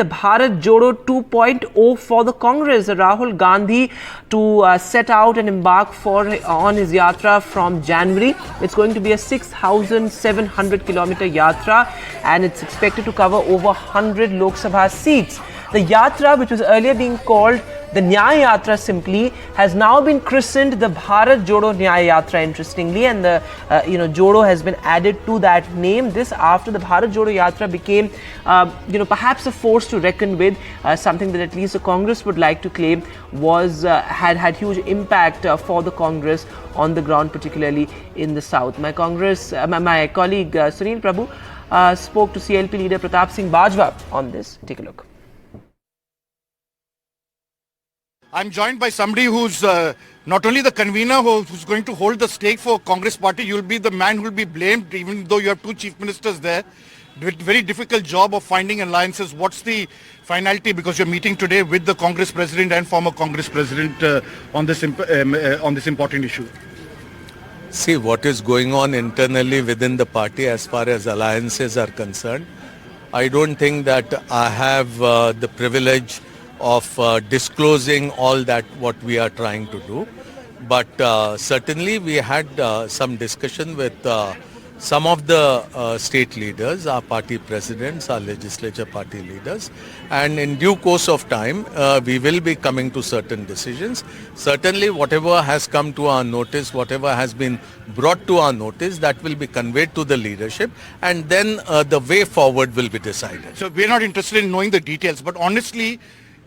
The Bharat Jodo 2.0 for the Congress. Rahul Gandhi to set out and embark on his yatra from January. It's going to be a 6,700 kilometer yatra, and it's expected to cover over 100 Lok Sabha seats. The yatra, which was earlier being called the Nyaya Yatra simply, has now been christened the Bharat Jodo Nyaya Yatra, interestingly, and the Jodo has been added to that name. This after the Bharat Jodo Yatra became perhaps a force to reckon with, something that at least the Congress would like to claim was had huge impact for the Congress on the ground, particularly in the south. My colleague Sunil Prabhu spoke to CLP leader Pratap Singh Bajwa on this. Take a look. I'm joined by somebody who's not only the convener who's going to hold the stake for Congress party. You'll be the man who will be blamed, even though you have two chief ministers there. Very difficult job of finding alliances. What's the finality? Because you're meeting today with the Congress president and former Congress president on this important issue. See what is going on internally within the party as far as alliances are concerned. I don't think that I have the privilege of disclosing all that what we are trying to do, but certainly we had some discussion with some of the state leaders, our party presidents, our legislature party leaders, and in due course of time we will be coming to certain decisions. Certainly whatever has come to our notice, whatever has been brought to our notice, that will be conveyed to the leadership, and then the way forward will be decided. So we're not interested in knowing the details, but honestly,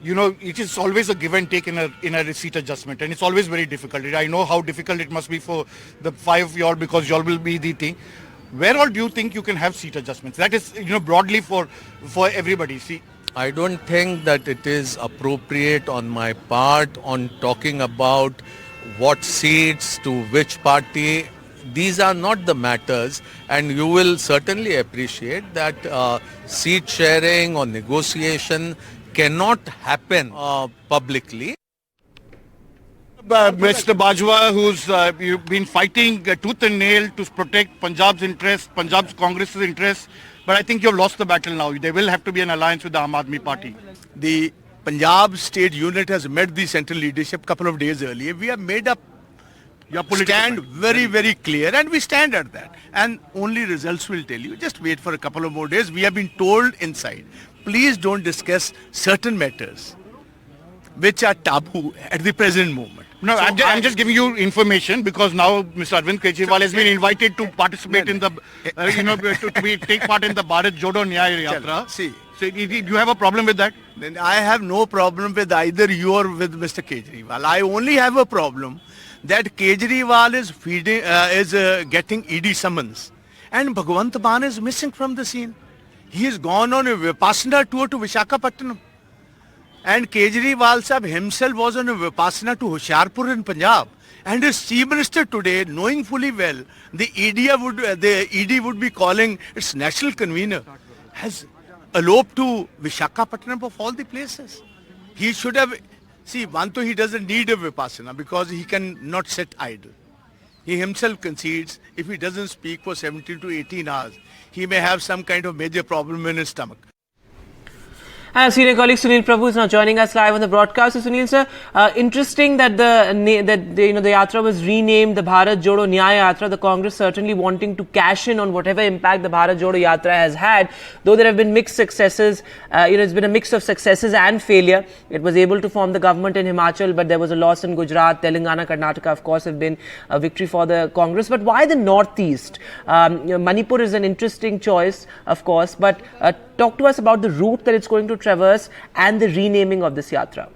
it is always a give and take in a seat adjustment, and it's always very difficult. I know how difficult it must be for the five of y'all, because y'all will be the thing. Where all do you think you can have seat adjustments? That is, broadly for everybody. See, I don't think that it is appropriate on my part on talking about what seats to which party. These are not the matters, and you will certainly appreciate that seat sharing or negotiation cannot happen publicly. Mr. Bajwa, you've been fighting tooth and nail to protect Punjab's interests, Punjab's Congress's interests, but I think you've lost the battle now. There will have to be an alliance with the Aam Aadmi Party. The Punjab state unit has met the central leadership a couple of days earlier. We have made up stand very clear, and we stand at that. And only results will tell you. Just wait for a couple of more days. We have been told inside, please don't discuss certain matters which are taboo at the present moment. No, so I'm just giving you information because now Mr. Arvind Kejriwal has been invited to participate in the, take part in the Bharat Jodo Nyaya Yatra. See, so do you have a problem with that? Then I have no problem with either you or with Mr. Kejriwal. I only have a problem that Kejriwal is getting ED summons, and Bhagwant Mann is missing from the scene. He has gone on a Vipassana tour to Visakhapatnam. And Kejriwal Sahab himself was on a Vipassana to Hoshiarpur in Punjab. And his chief minister today, knowing fully well the ED would be calling its national convener, has eloped to Visakhapatnam of all the places. He should have, see, Vanto, he doesn't need a Vipassana because he can not sit idle. He himself concedes if he doesn't speak for 17 to 18 hours, he may have some kind of major problem in his stomach. And senior colleague Sunil Prabhu is now joining us live on the broadcast. So Sunil sir, interesting that the yatra was renamed the Bharat Jodo Nyaya Yatra. The Congress certainly wanting to cash in on whatever impact the Bharat Jodo Yatra has had. Though there have been mixed successes, it's been a mix of successes and failure. It was able to form the government in Himachal, but there was a loss in Gujarat. Telangana, Karnataka, of course, have been a victory for the Congress. But why the Northeast? Manipur is an interesting choice, of course, but talk to us about the route that it's going to traverse and the renaming of this yatra.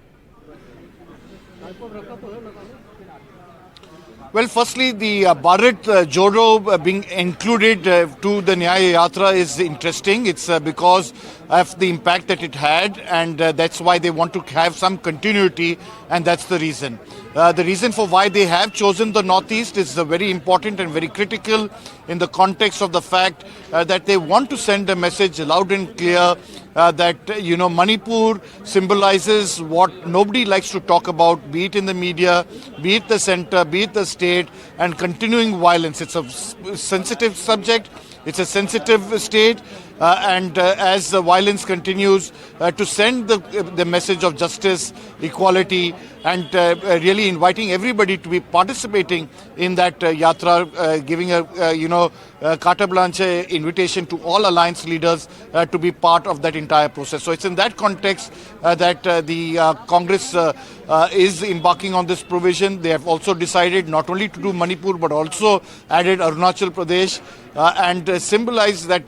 Well, firstly, the Bharat Jodo being included to the Nyaya Yatra is interesting. It's because of the impact that it had, and that's why they want to have some continuity, and that's the reason. The reason for why they have chosen the Northeast is very important and very critical in the context of the fact that they want to send a message loud and clear that, Manipur symbolizes what nobody likes to talk about, be it in the media, be it the center, be it the state, and continuing violence. It's a sensitive subject. It's a sensitive state, and as the violence continues, to send the message of justice, equality, and really inviting everybody to be participating in that yatra, giving a carte blanche invitation to all alliance leaders to be part of that entire process. So it's in that context that the Congress is embarking on this provision. They have also decided not only to do Manipur but also added Arunachal Pradesh and symbolize that,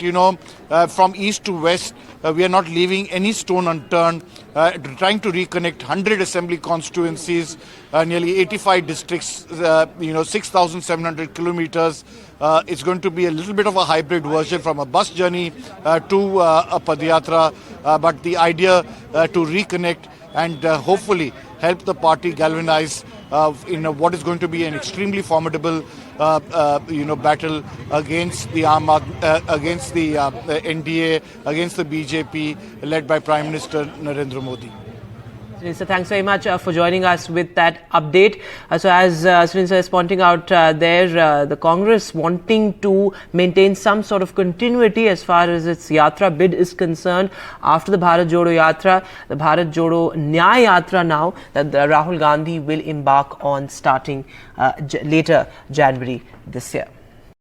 from east to west, we are not leaving any stone unturned, trying to reconnect 100 assembly constituencies, nearly 85 districts, 6,700 kilometers. It's going to be a little bit of a hybrid version from a bus journey to a Padyatra, but the idea to reconnect and hopefully help the party galvanize in what is going to be an extremely formidable battle against the against the NDA, against the BJP led by Prime Minister Narendra Modi. Srinivasa, thanks very much for joining us with that update. So as Srinivasa is pointing out the Congress wanting to maintain some sort of continuity as far as its Yatra bid is concerned after the Bharat Jodo Yatra, the Bharat Jodo Nyay Yatra now that Rahul Gandhi will embark on starting later January this year.